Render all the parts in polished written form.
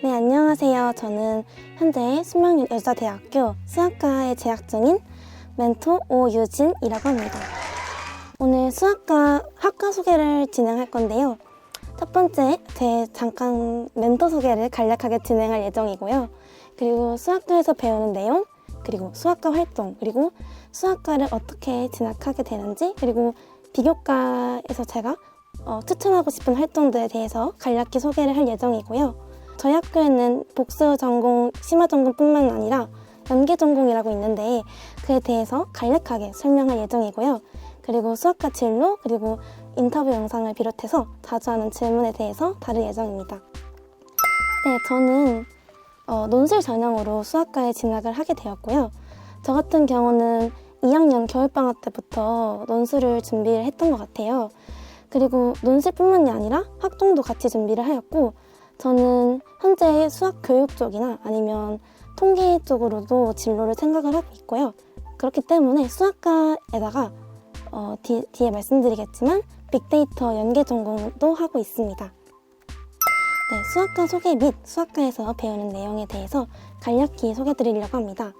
네, 안녕하세요. 저는 현재 숙명여자대학교 수학과에 재학 중인 멘토 오유진이라고 합니다. 오늘 수학과 학과 소개를 진행할 건데요. 첫 번째, 제 잠깐 멘토 소개를 간략하게 진행할 예정이고요. 그리고 수학과에서 배우는 내용, 그리고 수학과 활동, 그리고 수학과를 어떻게 진학하게 되는지, 그리고 비교과에서 제가 추천하고 싶은 활동들에 대해서 간략히 소개를 할 예정이고요. 저희 학교에는 복수 전공, 심화 전공뿐만 아니라 연계 전공이라고 있는데 그에 대해서 간략하게 설명할 예정이고요. 그리고 수학과 진로, 그리고 인터뷰 영상을 비롯해서 자주 하는 질문에 대해서 다룰 예정입니다. 네, 저는 논술 전형으로 수학과에 진학을 하게 되었고요. 저 같은 경우는 2학년 겨울방학 때부터 논술을 준비를 했던 것 같아요. 그리고 논술뿐만이 아니라 학종도 같이 준비를 하였고, 저는 현재 수학 교육 쪽이나 아니면 통계 쪽으로도 진로를 생각을 하고 있고요. 그렇기 때문에 수학과에다가 뒤에 말씀드리겠지만 빅데이터 연계 전공도 하고 있습니다. 네, 수학과 소개 및 수학과에서 배우는 내용에 대해서 간략히 소개드리려고 합니다.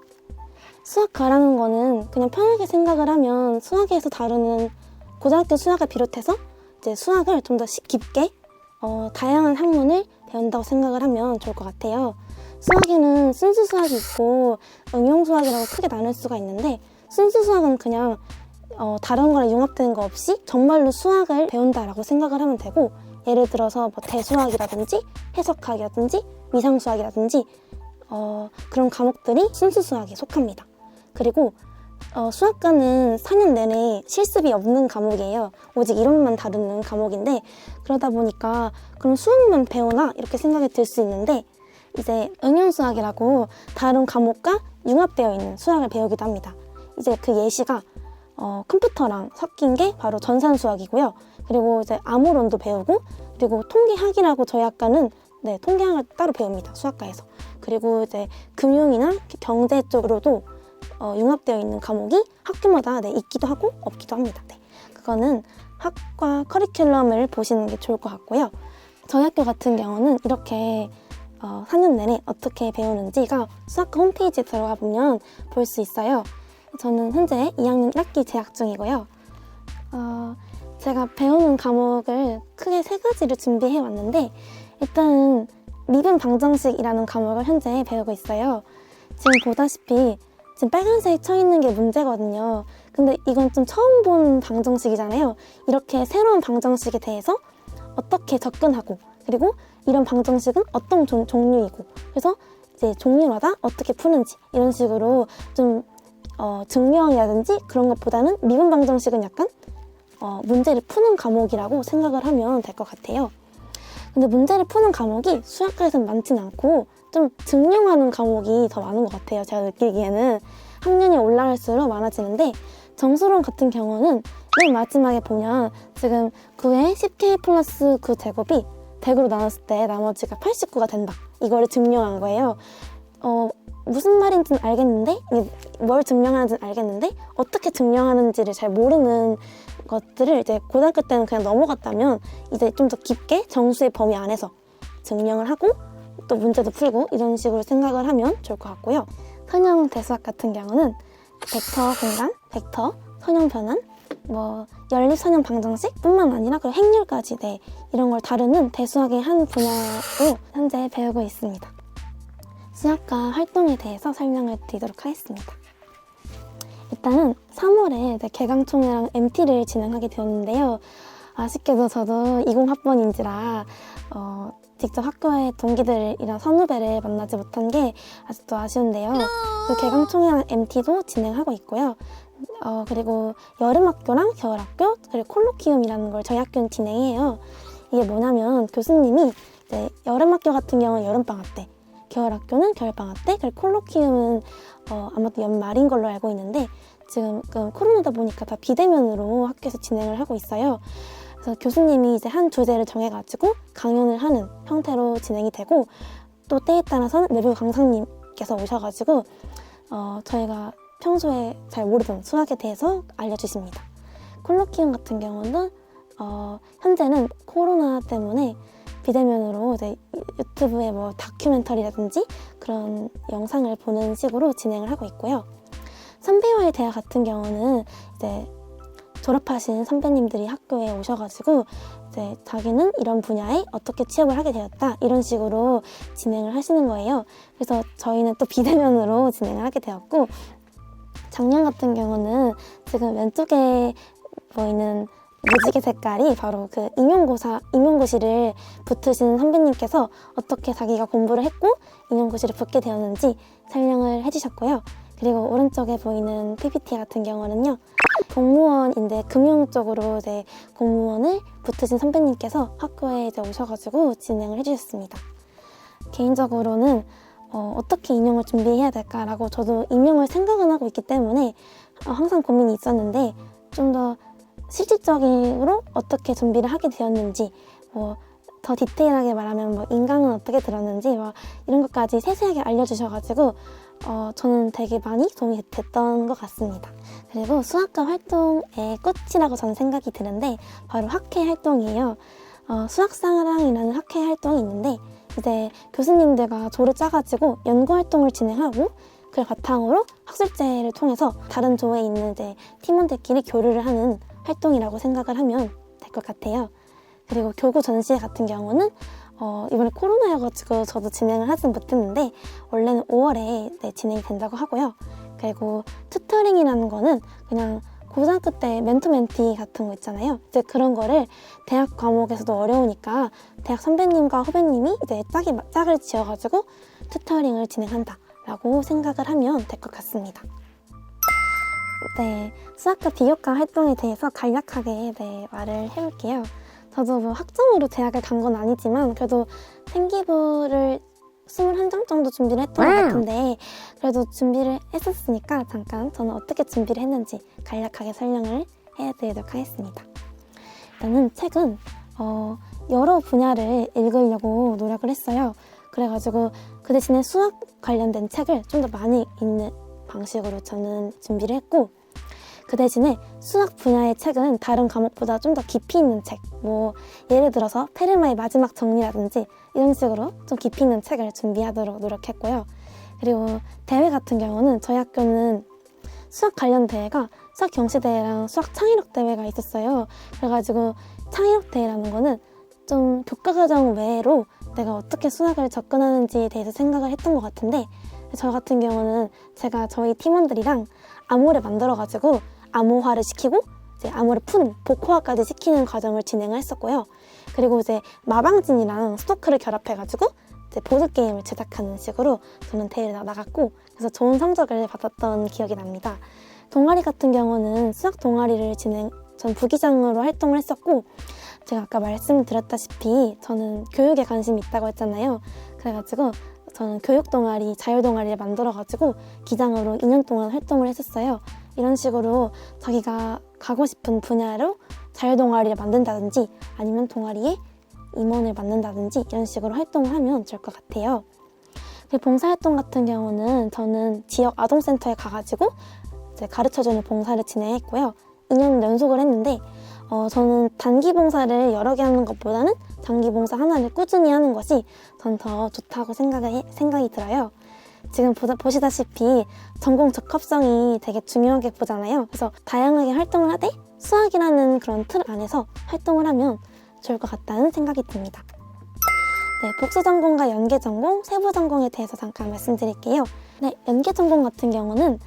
수학과라는 거는 그냥 편하게 생각을 하면 수학에서 다루는 고등학교 수학을 비롯해서 이제 수학을 좀 더 깊게 다양한 학문을 배운다고 생각을 하면 좋을 것 같아요. 수학에는 순수 수학이 있고 응용 수학이라고 크게 나눌 수가 있는데, 순수 수학은 그냥 다른 거랑 융합되는 거 없이 정말로 수학을 배운다라고 생각을 하면 되고, 예를 들어서 뭐 대수학이라든지 해석학이라든지 위상수학이라든지 그런 과목들이 순수 수학에 속합니다. 그리고 수학과는 4년 내내 실습이 없는 과목이에요. 오직 이론만 다루는 과목인데, 그러다 보니까 그럼 수학만 배우나 이렇게 생각이 들 수 있는데, 이제 응용수학이라고 다른 과목과 융합되어 있는 수학을 배우기도 합니다. 이제 그 예시가 컴퓨터랑 섞인 게 바로 전산수학이고요. 그리고 이제 암호론도 배우고, 그리고 통계학이라고 저희 학과는 통계학을 따로 배웁니다. 수학과에서. 그리고 이제 금융이나 경제 쪽으로도 융합되어 있는 과목이 학교마다 있기도 하고 없기도 합니다. 그거는 학과 커리큘럼을 보시는 게 좋을 것 같고요. 저희 학교 같은 경우는 이렇게 4년 내내 어떻게 배우는지가 수학과 홈페이지에 들어가 보면 볼 수 있어요. 저는 현재 2학년 1학기 재학 중이고요. 제가 배우는 과목을 크게 3가지를 준비해 왔는데, 일단 미분 방정식이라는 과목을 현재 배우고 있어요. 지금 보다시피 지금 빨간색 쳐 있는 게 문제거든요. 근데 이건 좀 처음 본 방정식이잖아요. 이렇게 새로운 방정식에 대해서 어떻게 접근하고, 그리고 이런 방정식은 어떤 종류이고, 그래서 이제 종류마다 어떻게 푸는지, 이런 식으로 좀 증명이라든지 그런 것보다는 미분 방정식은 약간 문제를 푸는 과목이라고 생각을 하면 될 것 같아요. 근데 문제를 푸는 과목이 수학과에서는 많지는 않고 좀 증명하는 과목이 더 많은 것 같아요. 제가 느끼기에는 학년이 올라갈수록 많아지는데, 정수론 같은 경우는 맨 마지막에 보면 지금 9에 10k 플러스 9 제곱이 100으로 나눴을 때 나머지가 89가 된다. 이거를 증명한 거예요. 무슨 말인지는 알겠는데, 뭘 증명하는지는 알겠는데 어떻게 증명하는지를 잘 모르는 것들을 이제 고등학교 때는 그냥 넘어갔다면, 이제 좀 더 깊게 정수의 범위 안에서 증명을 하고 또 문제도 풀고 이런 식으로 생각을 하면 좋을 것 같고요. 선형 대수학 같은 경우는 벡터 공간, 벡터, 선형 변환, 연립 선형 방정식 뿐만 아니라 그 행렬까지 이런 걸 다루는 대수학의 한 분야로 현재 배우고 있습니다. 수학과 활동에 대해서 설명을 드리도록 하겠습니다. 일단은 3월에 개강총회랑 MT를 진행하게 되었는데요. 아쉽게도 저도 20학번인지라 직접 학교의 동기들이랑 선후배를 만나지 못한 게 아직도 아쉬운데요. 그 개강총회랑 MT도 진행하고 있고요. 그리고 여름학교랑 겨울학교, 그리고 콜로키움이라는 걸 저희 학교는 진행해요. 이게 뭐냐면 교수님이 이제 여름학교 같은 경우는 여름방학 때, 겨울학교는 겨울방학 때, 그리고 콜로키움은 아마도 연말인 걸로 알고 있는데, 지금 코로나다 보니까 다 비대면으로 학교에서 진행을 하고 있어요. 그래서 교수님이 이제 한 주제를 정해가지고 강연을 하는 형태로 진행이 되고, 또 때에 따라서는 외부 강사님께서 오셔가지고 저희가 평소에 잘 모르던 수학에 대해서 알려주십니다. 콜로키움 같은 경우는 현재는 코로나 때문에 비대면으로 이제 유튜브의 뭐 다큐멘터리라든지 그런 영상을 보는 식으로 진행을 하고 있고요. 선배와의 대화 같은 경우는 이제 졸업하신 선배님들이 학교에 오셔가지고 이제 자기는 이런 분야에 어떻게 취업을 하게 되었다 이런 식으로 진행을 하시는 거예요. 그래서 저희는 또 비대면으로 진행을 하게 되었고, 작년 같은 경우는 지금 왼쪽에 보이는 무지개 색깔이 바로 그 임용고시를 붙으신 선배님께서 어떻게 자기가 공부를 했고 임용고시를 붙게 되었는지 설명을 해주셨고요. 그리고 오른쪽에 보이는 PPT 같은 경우는요, 공무원인데 금융 쪽으로 이제 공무원을 붙으신 선배님께서 학교에 이제 오셔가지고 진행을 해주셨습니다. 개인적으로는 어떻게 임용을 준비해야 될까라고 저도 임용을 생각은 하고 있기 때문에 항상 고민이 있었는데, 좀 더 실질적으로 어떻게 준비를 하게 되었는지, 더 디테일하게 말하면 인강은 어떻게 들었는지 이런 것까지 세세하게 알려주셔가지고 저는 되게 많이 도움이 됐던 것 같습니다. 그리고 수학과 활동의 꽃이라고 저는 생각이 드는데 바로 학회 활동이에요. 수학사랑이라는 학회 활동이 있는데 이제 교수님들과 조를 짜가지고 연구 활동을 진행하고 그걸 바탕으로 학술제를 통해서 다른 조에 있는 이제 팀원들끼리 교류를 하는 활동이라고 생각을 하면 될 것 같아요. 그리고 교구 전시회 같은 경우는 이번에 코로나여가지고 저도 진행을 하진 못했는데 원래는 5월에 진행이 된다고 하고요. 그리고 튜터링이라는 거는 그냥 고등학교 때 멘토 멘티 같은 거 있잖아요. 이제 그런 거를 대학 과목에서도 어려우니까 대학 선배님과 후배님이 이제 짝을 지어가지고 튜터링을 진행한다라고 생각을 하면 될 것 같습니다. 네, 수학과 비교과 활동에 대해서 간략하게 말을 해볼게요. 저도 학점으로 대학을 간 건 아니지만 그래도 생기부를 21장 정도 준비를 했던 것 같은데 그래도 준비를 했었으니까 잠깐 저는 어떻게 준비를 했는지 간략하게 설명을 해드리도록 하겠습니다. 일단은 책은 여러 분야를 읽으려고 노력을 했어요. 그래가지고 그 대신에 수학 관련된 책을 좀 더 많이 읽는 방식으로 저는 준비를 했고, 그 대신에 수학 분야의 책은 다른 과목보다 좀 더 깊이 있는 책, 예를 들어서 페르마의 마지막 정리라든지 이런 식으로 좀 깊이 있는 책을 준비하도록 노력했고요. 그리고 대회 같은 경우는 저희 학교는 수학 관련 대회가 수학 경시대회랑 수학 창의력 대회가 있었어요. 그래가지고 창의력 대회라는 거는 좀 교과과정 외로 내가 어떻게 수학을 접근하는지에 대해서 생각을 했던 것 같은데, 저 같은 경우는 제가 저희 팀원들이랑 암호를 만들어가지고 암호화를 시키고 이제 암호를 푸는 복호화까지 시키는 과정을 진행을 했었고요. 그리고 이제 마방진이랑 스토크를 결합해가지고 이제 보드게임을 제작하는 식으로 저는 대회에 나갔고, 그래서 좋은 성적을 받았던 기억이 납니다. 동아리 같은 경우는 수학 동아리를 전 부기장으로 활동을 했었고, 제가 아까 말씀드렸다시피 저는 교육에 관심이 있다고 했잖아요. 그래가지고 저는 교육 동아리, 자율 동아리를 만들어가지고 기장으로 2년 동안 활동을 했었어요. 이런 식으로 자기가 가고 싶은 분야로 자율 동아리를 만든다든지 아니면 동아리에 임원을 맡는다든지 이런 식으로 활동을 하면 좋을 것 같아요. 그리고 봉사활동 같은 경우는 저는 지역 아동센터에 가가지고 이제 가르쳐주는 봉사를 진행했고요. 2년 연속을 했는데 저는 단기 봉사를 여러 개 하는 것보다는 장기 봉사 하나를 꾸준히 하는 것이 전 더 좋다고 생각이 들어요. 지금 보시다시피 전공 적합성이 되게 중요하게 보잖아요. 그래서 다양하게 활동을 하되 수학이라는 그런 틀 안에서 활동을 하면 좋을 것 같다는 생각이 듭니다. 네, 복수 전공과 연계 전공, 세부 전공에 대해서 잠깐 말씀드릴게요. 네, 연계 전공 같은 경우는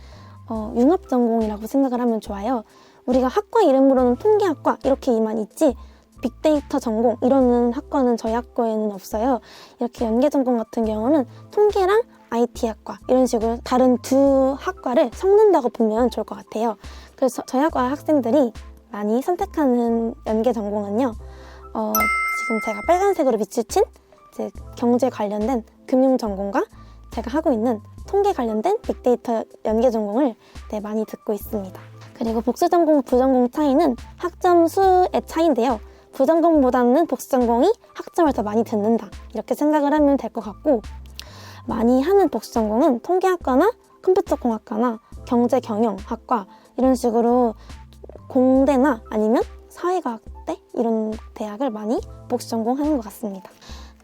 융합 전공이라고 생각을 하면 좋아요. 우리가 학과 이름으로는 통계학과 이렇게만 있지 빅데이터 전공 이러는 학과는 저희 학교에는 없어요. 이렇게 연계 전공 같은 경우는 통계랑 IT학과 이런 식으로 다른 두 학과를 섞는다고 보면 좋을 것 같아요. 그래서 저희 학과 학생들이 많이 선택하는 연계 전공은요. 지금 제가 빨간색으로 비추친 이제 경제 관련된 금융 전공과 제가 하고 있는 통계 관련된 빅데이터 연계 전공을 많이 듣고 있습니다. 그리고 복수 전공, 부전공 차이는 학점 수의 차이인데요. 부전공보다는 복수 전공이 학점을 더 많이 듣는다 이렇게 생각을 하면 될 것 같고, 많이 하는 복수 전공은 통계학과나 컴퓨터공학과나 경제경영학과 이런 식으로 공대나 아니면 사회과학대 이런 대학을 많이 복수 전공하는 것 같습니다.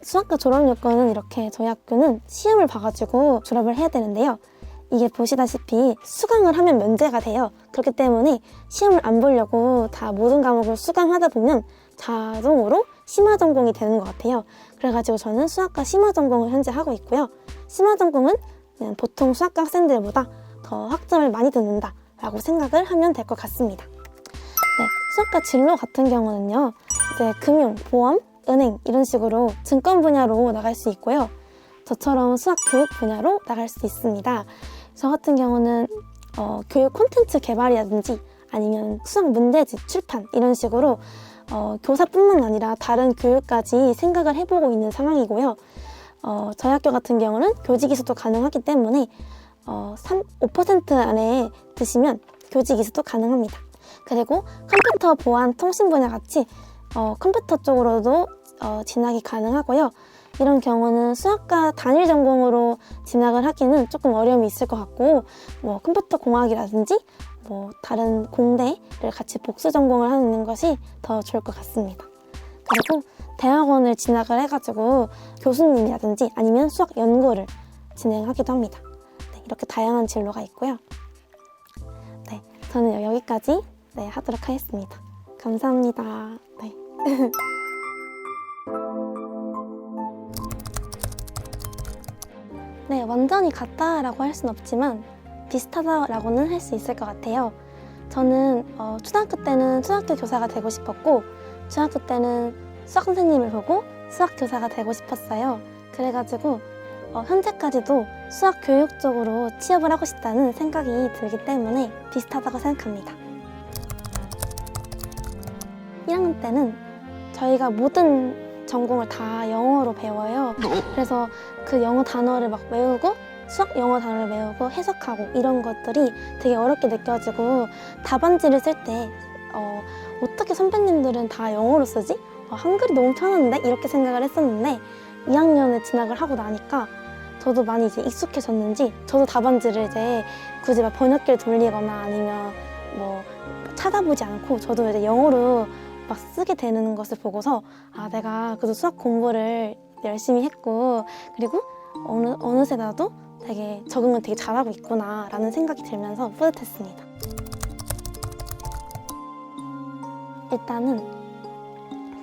수학과 졸업 요건은 이렇게 저희 학교는 시험을 봐가지고 졸업을 해야 되는데요. 이게 보시다시피 수강을 하면 면제가 돼요. 그렇기 때문에 시험을 안 보려고 다 모든 과목을 수강하다 보면 자동으로 심화전공이 되는 것 같아요. 그래가지고 저는 수학과 심화전공을 현재 하고 있고요. 심화전공은 그냥 보통 수학과 학생들보다 더 학점을 많이 듣는다 라고 생각을 하면 될 것 같습니다. 네, 수학과 진로 같은 경우는요, 이제 금융, 보험, 은행 이런 식으로 증권 분야로 나갈 수 있고요. 저처럼 수학 교육 분야로 나갈 수 있습니다. 저 같은 경우는 교육 콘텐츠 개발이라든지 아니면 수학 문제집 출판 이런 식으로 교사뿐만 아니라 다른 교육까지 생각을 해보고 있는 상황이고요. 저희 학교 같은 경우는 교직 이수도 가능하기 때문에 5% 안에 드시면 교직 이수도 가능합니다. 그리고 컴퓨터 보안 통신 분야 같이 컴퓨터 쪽으로도 진학이 가능하고요. 이런 경우는 수학과 단일 전공으로 진학을 하기는 조금 어려움이 있을 것 같고, 뭐 컴퓨터 공학이라든지 뭐 다른 공대를 같이 복수 전공을 하는 것이 더 좋을 것 같습니다. 그리고 대학원을 진학을 해가지고 교수님이라든지 아니면 수학 연구를 진행하기도 합니다. 네, 이렇게 다양한 진로가 있고요. 네, 저는 여기까지 하도록 하겠습니다. 감사합니다. 네. 네, 완전히 같다라고 할 순 없지만 비슷하다라고는 할 수 있을 것 같아요. 저는 초등학교 때는 수학교 교사가 되고 싶었고, 중학교 때는 수학 선생님을 보고 수학 교사가 되고 싶었어요. 그래가지고 현재까지도 수학 교육 쪽으로 취업을 하고 싶다는 생각이 들기 때문에 비슷하다고 생각합니다. 1학년 때는 저희가 모든 전공을 다 영어로 배워요. 그래서 그 영어 단어를 막 외우고 수학 영어 단어를 외우고 해석하고 이런 것들이 되게 어렵게 느껴지고, 답안지를 쓸 때 어떻게 선배님들은 다 영어로 쓰지? 한글이 너무 편한데? 이렇게 생각을 했었는데 2학년에 진학을 하고 나니까 저도 많이 이제 익숙해졌는지 저도 답안지를 이제 굳이 막 번역기를 돌리거나 아니면 뭐 찾아보지 않고 저도 이제 영어로 막 쓰게 되는 것을 보고서 내가 그래도 수학 공부를 열심히 했고, 그리고 어느새 나도 되게 적응을 되게 잘하고 있구나 라는 생각이 들면서 뿌듯했습니다. 일단은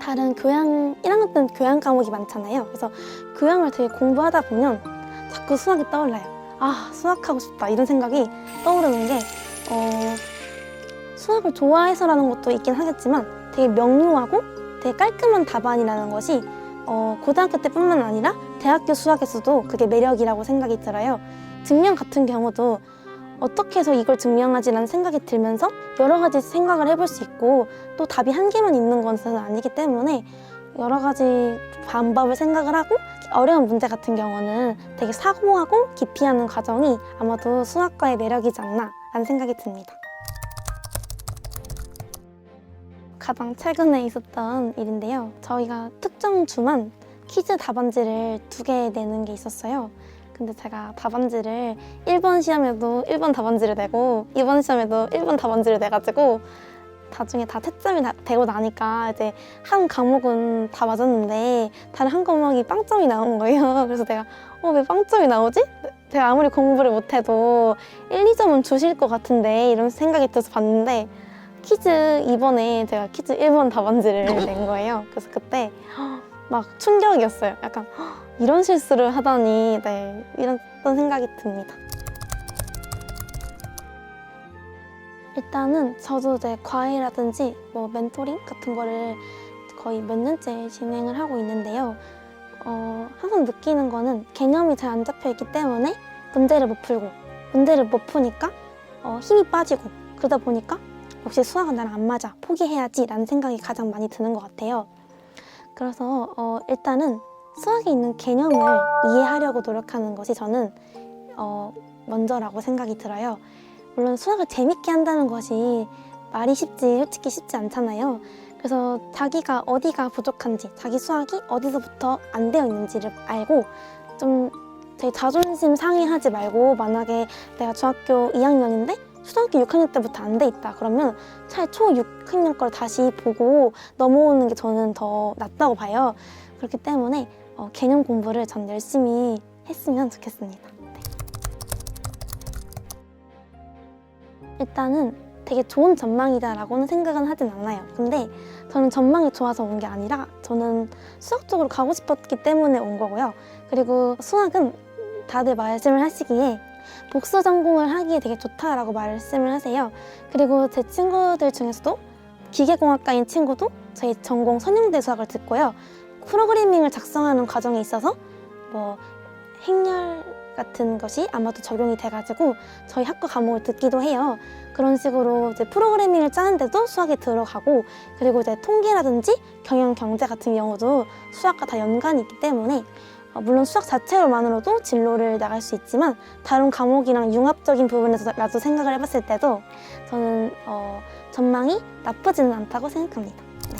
다른 1학년 때는 교양 과목이 많잖아요. 그래서 교양을 되게 공부하다 보면 자꾸 수학이 떠올라요. 수학하고 싶다 이런 생각이 떠오르는 게 수학을 좋아해서라는 것도 있긴 하겠지만 되게 명료하고 되게 깔끔한 답안이라는 것이 고등학교 때뿐만 아니라 대학교 수학에서도 그게 매력이라고 생각이 들어요. 증명 같은 경우도 어떻게 해서 이걸 증명하지라는 생각이 들면서 여러 가지 생각을 해볼 수 있고, 또 답이 한 개만 있는 것은 아니기 때문에 여러 가지 방법을 생각을 하고, 어려운 문제 같은 경우는 되게 사고하고 깊이하는 과정이 아마도 수학과의 매력이지 않나 라는 생각이 듭니다. 가장 최근에 있었던 일인데요. 저희가 특정 주만 퀴즈 답안지를 2개 내는 게 있었어요. 근데 제가 답안지를 1번 시험에도 1번 답안지를 내고 2번 시험에도 1번 답안지를 내가지고 나중에 다 채점이 되고 나니까 이제 한 과목은 다 맞았는데 다른 한 과목이 빵점이 나온 거예요. 그래서 내가 왜 빵점이 나오지? 제가 아무리 공부를 못해도 1, 2점은 주실 것 같은데 이런 생각이 들어서 봤는데 퀴즈 이번에 제가 퀴즈 1번 답안지를 낸 거예요. 그래서 그때 막 충격이었어요. 약간 이런 실수를 하다니, 이런 생각이 듭니다. 일단은 저도 이제 과외라든지 뭐 멘토링 같은 거를 거의 몇 년째 진행을 하고 있는데요. 항상 느끼는 거는 개념이 잘 안 잡혀 있기 때문에 문제를 못 풀고, 문제를 못 푸니까 힘이 빠지고, 그러다 보니까 역시 수학은 나랑 안 맞아, 포기해야지 라는 생각이 가장 많이 드는 것 같아요. 그래서 일단은 수학에 있는 개념을 이해하려고 노력하는 것이 저는 먼저라고 생각이 들어요. 물론 수학을 재밌게 한다는 것이 말이 솔직히 쉽지 않잖아요. 그래서 자기가 어디가 부족한지, 자기 수학이 어디서부터 안 되어 있는지를 알고 좀 되게 자존심 상해하지 말고, 만약에 내가 중학교 2학년인데 초등학교 6학년 때부터 안 돼 있다 그러면 차라리 초 6학년 걸 다시 보고 넘어오는 게 저는 더 낫다고 봐요. 그렇기 때문에 개념 공부를 전 열심히 했으면 좋겠습니다. 네. 일단은 되게 좋은 전망이다라고는 생각은 하진 않아요. 근데 저는 전망이 좋아서 온 게 아니라 저는 수학 쪽으로 가고 싶었기 때문에 온 거고요. 그리고 수학은 다들 말씀을 하시기에 복수 전공을 하기에 되게 좋다라고 말씀을 하세요. 그리고 제 친구들 중에서도 기계공학과인 친구도 저희 전공 선형대 수학을 듣고요. 프로그래밍을 작성하는 과정에 있어서 뭐 행렬 같은 것이 아마도 적용이 돼가지고 저희 학과 과목을 듣기도 해요. 그런 식으로 이제 프로그래밍을 짜는데도 수학이 들어가고, 그리고 이제 통계라든지 경영, 경제 같은 경우도 수학과 다 연관이 있기 때문에 물론 수학 자체로만으로도 진로를 나갈 수 있지만 다른 과목이랑 융합적인 부분에서라도 생각을 해봤을 때도 저는 전망이 나쁘지는 않다고 생각합니다. 네.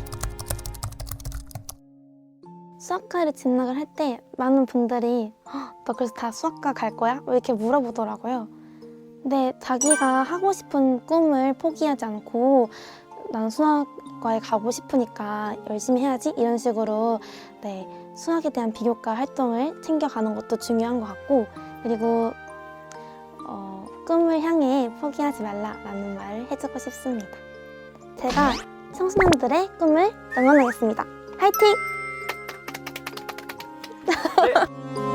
수학과를 진학을 할 때 많은 분들이 너 그래서 다 수학과 갈 거야? 왜 이렇게 물어보더라고요. 근데 자기가 하고 싶은 꿈을 포기하지 않고 난 수학과에 가고 싶으니까 열심히 해야지 이런 식으로 네, 수학에 대한 비교과 활동을 챙겨가는 것도 중요한 것 같고, 그리고 꿈을 향해 포기하지 말라라는 말을 해주고 싶습니다. 제가 청소년들의 꿈을 응원하겠습니다. 화이팅! 네.